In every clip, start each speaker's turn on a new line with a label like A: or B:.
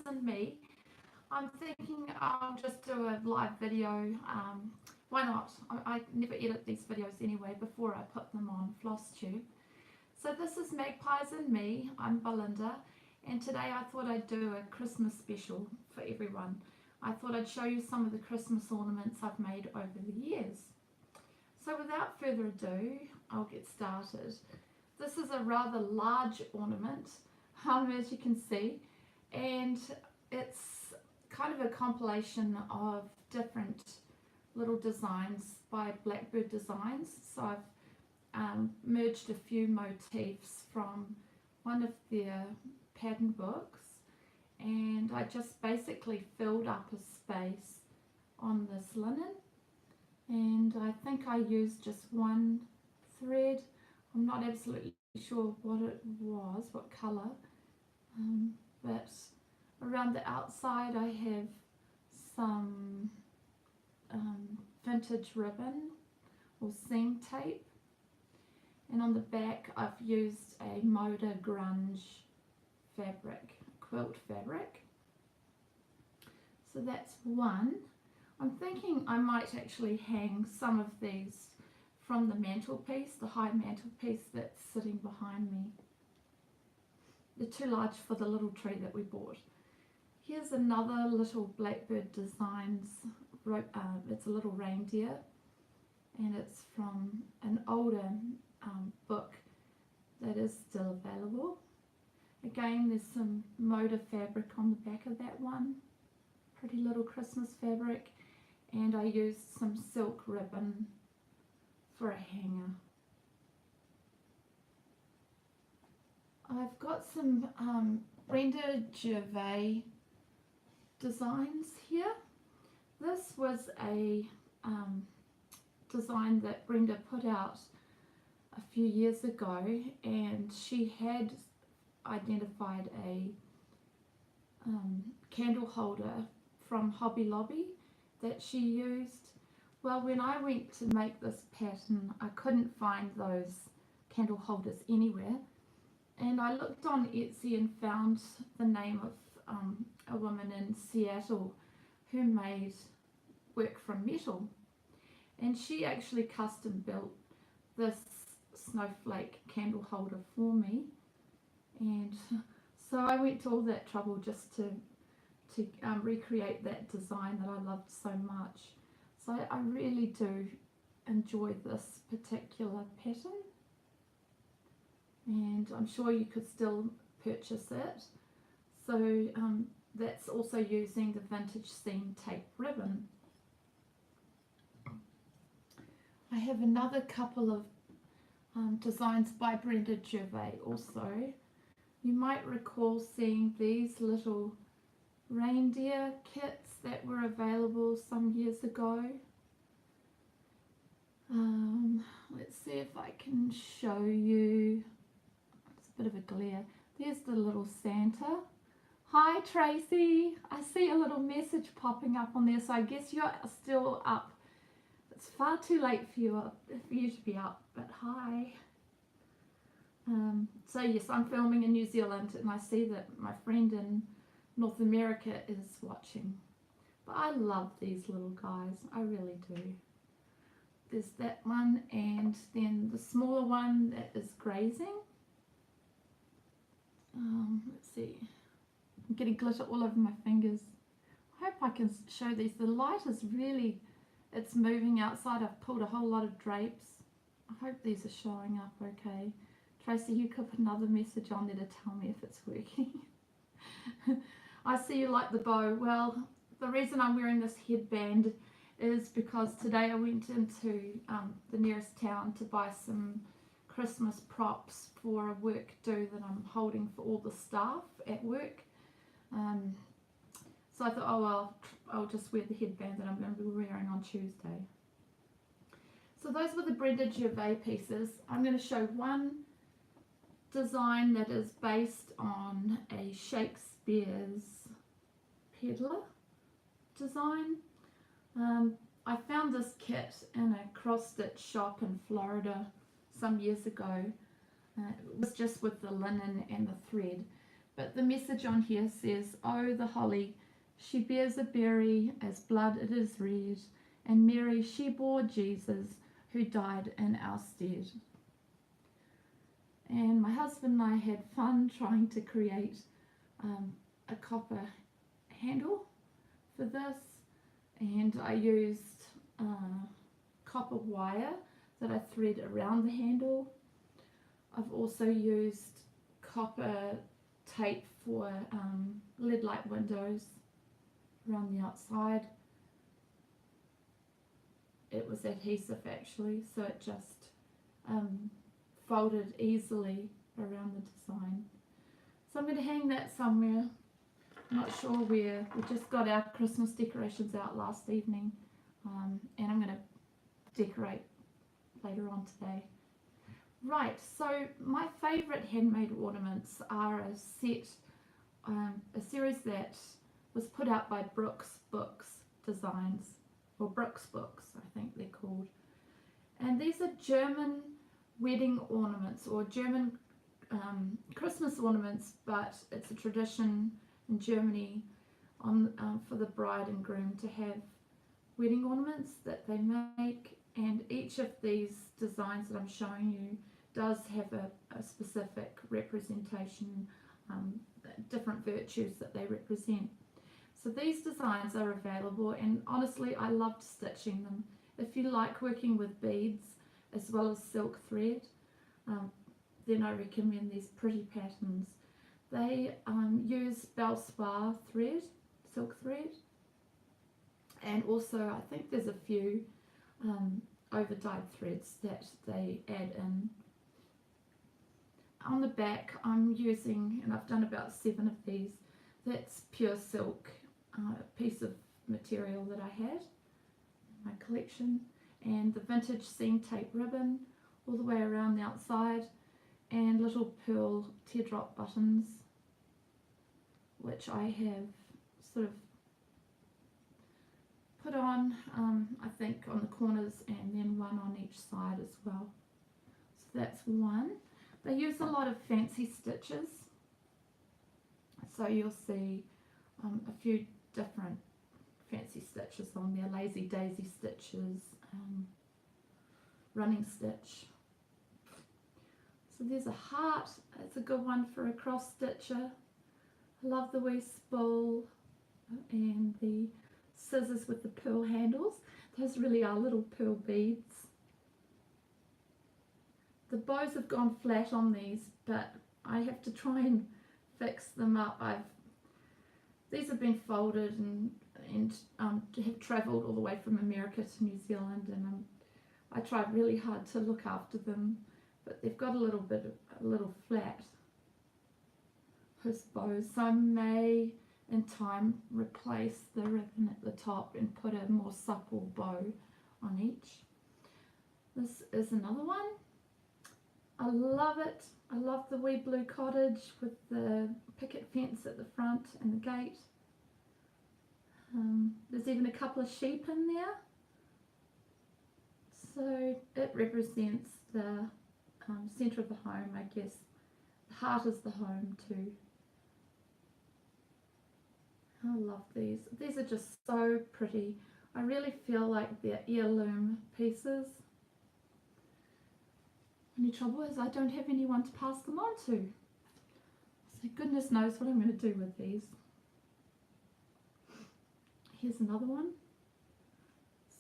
A: and Me. I'm thinking I'll just do a live video. Why not? I never edit these videos anyway before I put them on FlossTube. So this is Magpies and Me. I'm Belinda, and today I thought I'd do a Christmas special for everyone. I thought I'd show you some of the Christmas ornaments I've made over the years. So without further ado, I'll get started. This is a rather large ornament, as you can see, and it's kind of a compilation of different little designs by Blackbird Designs. So I've merged a few motifs from one of their pattern books, and I just basically filled up a space on this linen, and I think I used just one thread. I'm not absolutely sure what it was, what colour, but around the outside I have some vintage ribbon or seam tape, and on the back I've used a Moda Grunge fabric, quilt fabric. So that's one. I'm thinking I might actually hang some of these from the mantelpiece, the high mantelpiece that's sitting behind me. They're too large for the little tree that we bought. Here's another little Blackbird Designs, it's a little reindeer, and it's from an older book that is still available. Again, there's some Moda fabric on the back of that one, pretty little Christmas fabric, and I used some silk ribbon for a hanger. I've got some Brenda Gervais designs here. This was a design that Brenda put out a few years ago, and she had identified a candle holder from Hobby Lobby that she used. Well, when I went to make this pattern, I couldn't find those candle holders anywhere, and I looked on Etsy and found the name of a woman in Seattle who made work from metal, and she actually custom built this snowflake candle holder for me. And so I went to all that trouble just to recreate that design that I loved so much. So I really do enjoy this particular pattern, and I'm sure you could still purchase it. So that's also using the vintage seam tape ribbon. I have another couple of designs by Brenda Gervais also. You might recall seeing these little reindeer kits that were available some years ago. Let's see if I can show you. It's a bit of a glare. There's the little Santa. Hi Tracy, I see a little message popping up on there, so I guess you're still up. It's far too late for you to be up, but hi. So yes, I'm filming in New Zealand, and I see that my friend in North America is watching. But I love these little guys, I really do. There's that one, and then the smaller one that is grazing. Let's see. I'm getting glitter all over my fingers. I hope I can show these. The light is really, it's moving outside. I've pulled a whole lot of drapes. I hope these are showing up okay. Tracy, you could put another message on there to tell me if it's working. I see you like the bow. Well, the reason I'm wearing this headband is because today I went into the nearest town to buy some Christmas props for a work do that I'm holding for all the staff at work. So I thought, oh well, I'll just wear the headband that I'm going to be wearing on Tuesday. So those were the Brenda Gervais pieces. I'm going to show one design that is based on a Shakespeare's peddler design. I found this kit in a cross-stitch shop in Florida some years ago. It was just with the linen and the thread, but the message on here says, "Oh, the holly, she bears a berry, as blood it is red, and Mary, she bore Jesus, who died in our stead." And my husband and I had fun trying to create a copper handle for this, and I used copper wire that I thread around the handle. I've also used copper tape for lead light windows around the outside. It was adhesive actually, so it just folded easily around the design. So I'm going to hang that somewhere, not sure where. We just got our Christmas decorations out last evening, and I'm going to decorate later on today. Right, so my favourite handmade ornaments are a series that was put out by Brooks Books Designs, or Brooks Books I think they're called. And these are German wedding ornaments, or German Christmas ornaments, but it's a tradition in Germany for the bride and groom to have wedding ornaments that they make, and each of these designs that I'm showing you does have a specific representation, different virtues that they represent. So these designs are available, and honestly I loved stitching them. If you like working with beads as well as silk thread, then I recommend these pretty patterns. They use Belsoir thread, silk thread, and also I think there's a few over-dyed threads that they add in. On the back I'm using, and I've done about 7 of these, that's pure silk, a piece of material that I had in my collection, and the vintage seam tape ribbon all the way around the outside, and little pearl teardrop buttons, which I have sort of put on, I think on the corners, and then one on each side as well. So that's one. They use a lot of fancy stitches, so you'll see a few different fancy stitches on there, lazy daisy stitches, running stitch. So there's a heart, it's a good one for a cross stitcher. I love the wee spool and the scissors with the pearl handles. Those really are little pearl beads. The bows have gone flat on these, but I have to try and fix them up. These have been folded and have travelled all the way from America to New Zealand, and I tried really hard to look after them, but they've got a little flat, those bows, so I may in time replace the ribbon at the top and put a more supple bow on each. This is another one. I love it. I love the wee blue cottage with the picket fence at the front and the gate. There's even a couple of sheep in there. So it represents the centre of the home, I guess. The heart is the home too. I love these. These are just so pretty. I really feel like they're heirloom pieces. Only trouble is I don't have anyone to pass them on to. So goodness knows what I'm going to do with these. Here's another one.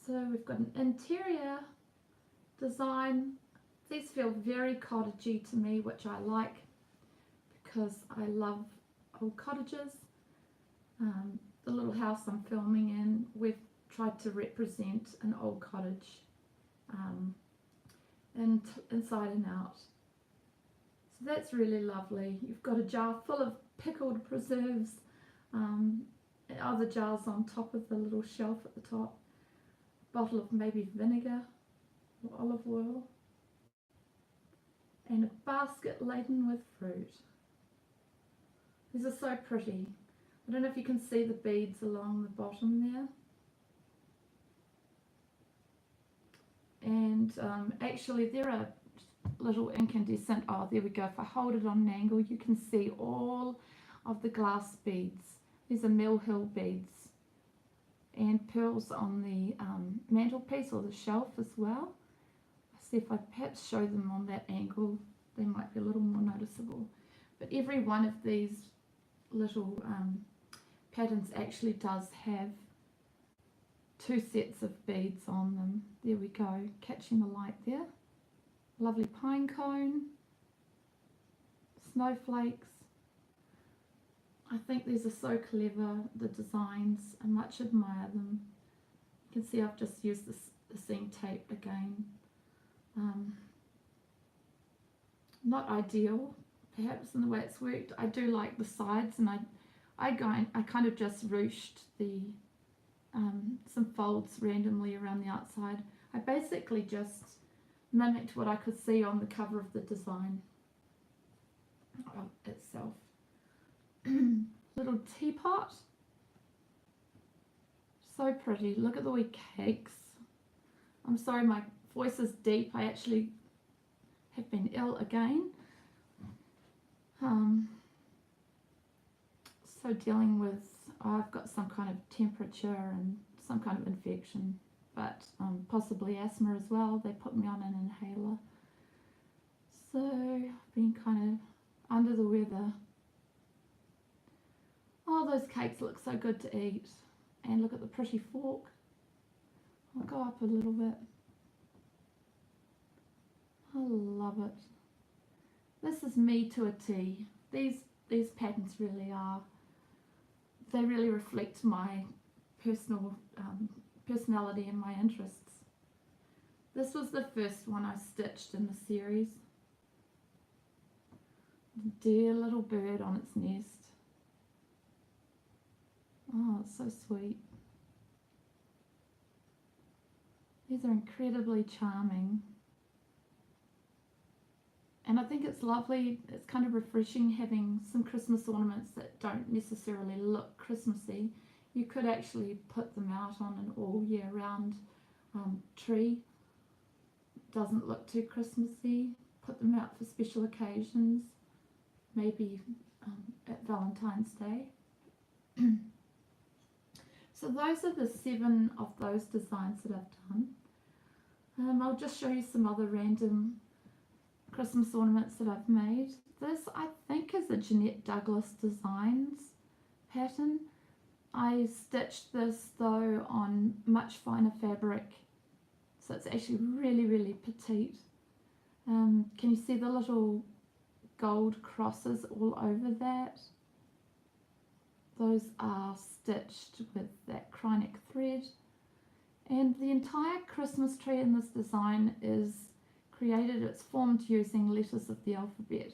A: So we've got an interior design. These feel very cottagey to me, which I like because I love old cottages. The little house I'm filming in, we've tried to represent an old cottage, and inside and out. So that's really lovely. You've got a jar full of pickled preserves, other jars on top of the little shelf at the top, a bottle of maybe vinegar or olive oil, and a basket laden with fruit. These are so pretty. I don't know if you can see the beads along the bottom there. And actually there are little incandescent, oh there we go, if I hold it on an angle you can see all of the glass beads. These are Mill Hill beads, and pearls on the mantelpiece or the shelf as well. See if I perhaps show them on that angle, they might be a little more noticeable. But every one of these little patterns actually does have 2 sets of beads on them. There we go, catching the light there. Lovely pine cone, snowflakes. I think these are so clever, the designs. I much admire them. You can see I've just used the seam tape again. Not ideal perhaps in the way it's worked. I do like the sides, and I kind of just ruched the some folds randomly around the outside. I basically just mimicked what I could see on the cover of the design itself. Little teapot, so pretty. Look at the wee cakes. I'm sorry my voice is deep, I actually have been ill again. So dealing with, I've got some kind of temperature and some kind of infection, but possibly asthma as well. They put me on an inhaler, so I've been kind of under the weather. Oh, those cakes look so good to eat. And look at the pretty fork. I'll go up a little bit. I love it. This is me to a T. These patterns really are. They really reflect my personality and my interests. This was the first one I stitched in the series. Dear little bird on its nest. Oh, it's so sweet. These are incredibly charming. And I think it's lovely, it's kind of refreshing having some Christmas ornaments that don't necessarily look Christmassy. You could actually put them out on an all year round tree. Doesn't look too Christmassy. Put them out for special occasions, maybe at Valentine's Day. So those are the 7 of those designs that I've done. I'll just show you some other random Christmas ornaments that I've made. This I think is a Jeanette Douglas Designs pattern. I stitched this though on much finer fabric, so it's actually really petite. Can you see the little gold crosses all over that? Those are stitched with that Krynic thread, and the entire Christmas tree in this design is created, it's formed using letters of the alphabet.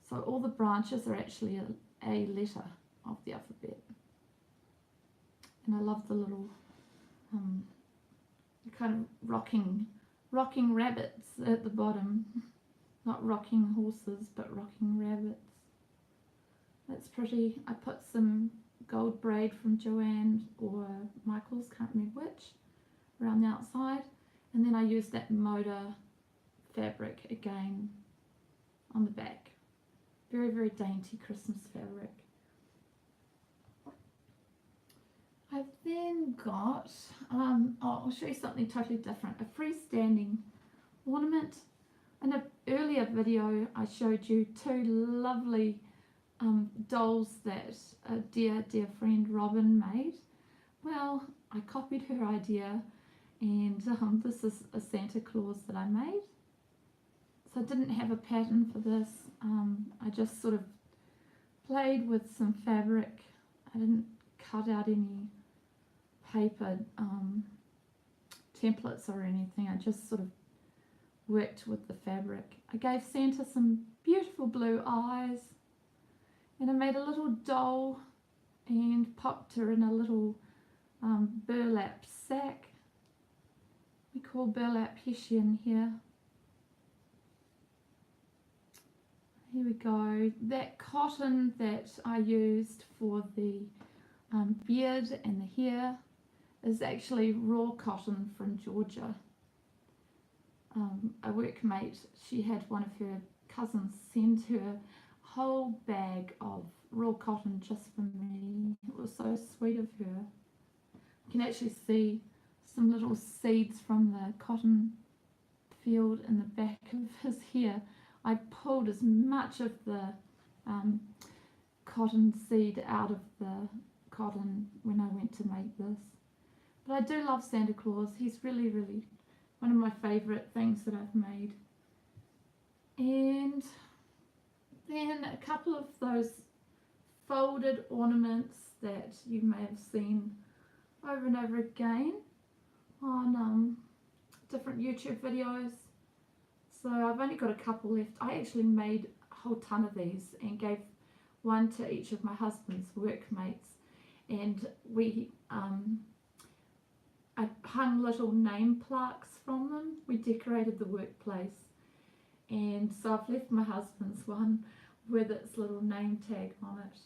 A: So all the branches are actually a letter of the alphabet. And I love the little kind of rocking rabbits at the bottom. Not rocking horses, but rocking rabbits. That's pretty. I put some gold braid from Joanne or Michael's, can't remember which, around the outside. And then I used that motor fabric again on the back. Very dainty Christmas fabric. I've then got, I'll show you something totally different, a freestanding ornament. In an earlier video I showed you 2 lovely dolls that a dear friend Robin made. Well, I copied her idea, and this is a Santa Claus that I made. So I didn't have a pattern for this. I just sort of played with some fabric. I didn't cut out any paper templates or anything. I just sort of worked with the fabric. I gave Santa some beautiful blue eyes, and I made a little doll and popped her in a little burlap sack. We call burlap hessian here. Here we go. That cotton that I used for the beard and the hair is actually raw cotton from Georgia. A workmate, she had one of her cousins send her whole bag of raw cotton just for me. It was so sweet of her. You can actually see some little seeds from the cotton field in the back of his hair. I pulled as much of the cotton seed out of the cotton when I went to make this. But I do love Santa Claus. He's really, really one of my favourite things that I've made. And then a couple of those folded ornaments that you may have seen over and over again on different YouTube videos. So I've only got a couple left. I actually made a whole ton of these and gave one to each of my husband's workmates, and we I hung little name plaques from them. We decorated the workplace, and so I've left my husband's one with its little name tag on it,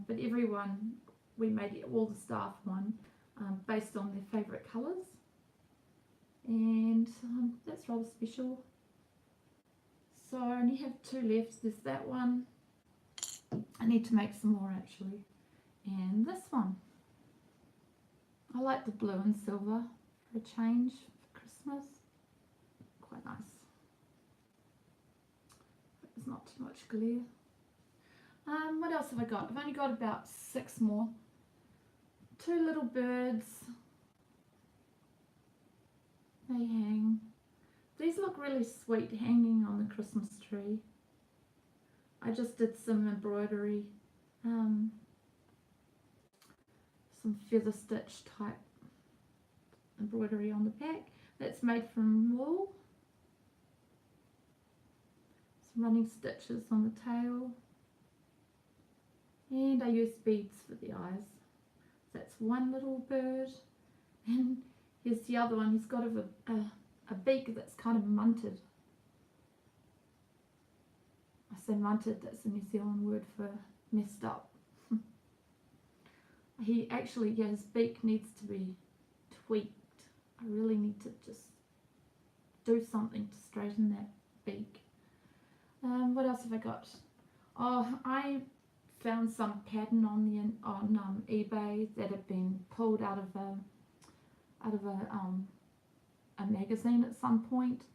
A: but everyone, we made all the staff one based on their favourite colours, and that's rather special. So I only have two left. There's that one. I need to make some more actually, and this one. I like the blue and silver for a change for Christmas. Quite nice. There's not too much glare. What else have I got? I've only got about 6 more. 2 little birds. They hang. These look really sweet hanging on the Christmas tree. I just did some embroidery, some feather stitch type embroidery on the back. That's made from wool. Some running stitches on the tail. And I used beads for the eyes. That's one little bird. And here's the other one. He's got a beak that's kind of munted. I say munted, that's a New Zealand word for messed up. He actually, yeah, his beak needs to be tweaked. I really need to just do something to straighten that beak. What else have I got? Oh, I found some pattern on eBay that had been pulled out of a magazine at some point,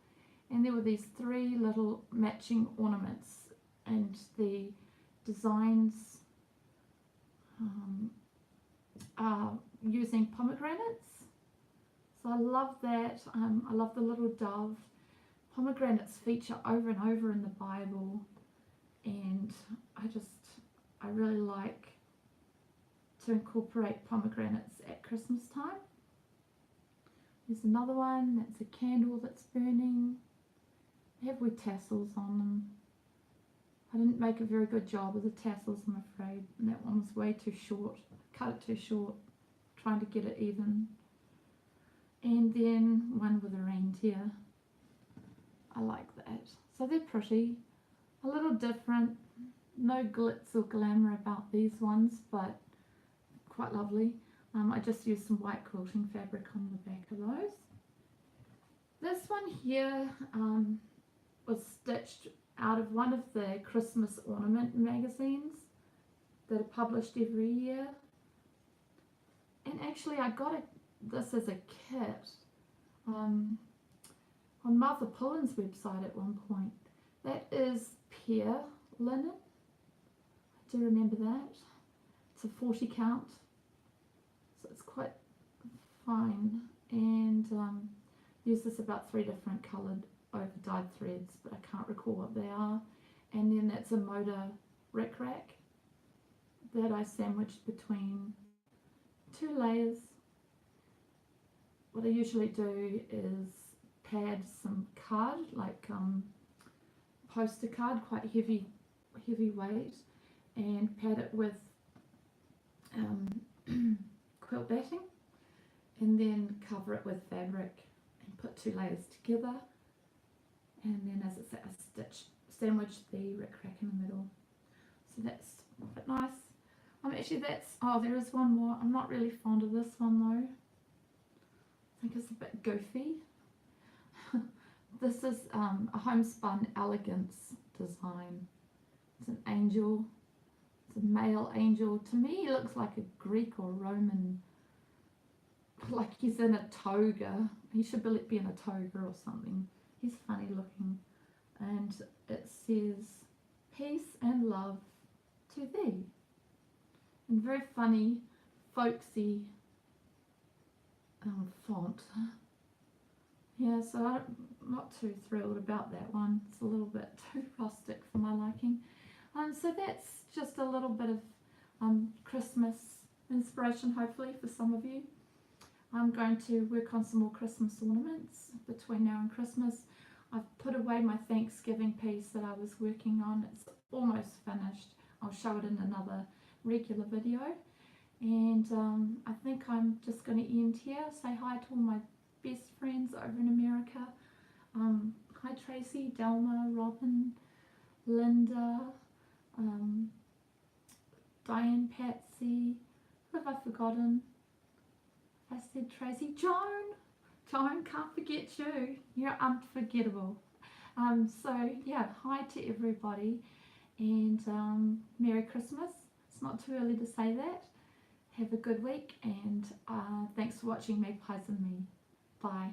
A: and there were these 3 little matching ornaments, and the designs are using pomegranates. So I love that. I love the little dove. Pomegranates feature over and over in the Bible, and I really like to incorporate pomegranates at Christmas time. There's another one, that's a candle that's burning. They have wee tassels on them. I didn't make a very good job of the tassels, I'm afraid, and that one was way too short. I cut it too short, trying to get it even. And then one with a reindeer. I like that. So they're pretty, a little different. No glitz or glamour about these ones, but quite lovely. I just used some white quilting fabric on the back of those. This one here was stitched out of one of the Christmas Ornament magazines that are published every year. And actually I got this as a kit on Martha Pullen's website at one point. That is pear linen. I do remember that. It's a 40 count. So it's quite fine, and use this about 3 different coloured over dyed threads, but I can't recall what they are. And then that's a motor rick rack that I sandwiched between 2 layers. What I usually do is pad some card, like poster card, quite heavy weight, and pad it with quilt batting, and then cover it with fabric and put 2 layers together, and then, as I said, I sandwich the rick rack in the middle. So that's a bit nice. Actually there is one more. I'm not really fond of this one though. I think it's a bit goofy. This is a homespun elegance design. It's an angel. It's a male angel. To me, he looks like a Greek or Roman, like he's in a toga. He should be in a toga or something. He's funny looking. And it says, peace and love to thee. And very funny, folksy font. Yeah, so I'm not too thrilled about that one. It's a little bit too rustic for my liking. So that's just a little bit of Christmas inspiration, hopefully, for some of you. I'm going to work on some more Christmas ornaments between now and Christmas. I've put away my Thanksgiving piece that I was working on. It's almost finished. I'll show it in another regular video. And I think I'm just going to end here. Say hi to all my best friends over in America. Hi Tracy, Delma, Robin, Linda, Diane, Patsy. Who have I forgotten? I said Tracy. Joan, can't forget you. You're unforgettable. So yeah, hi to everybody, and Merry Christmas. It's not too early to say that. Have a good week, and thanks for watching Magpies and Me. Bye.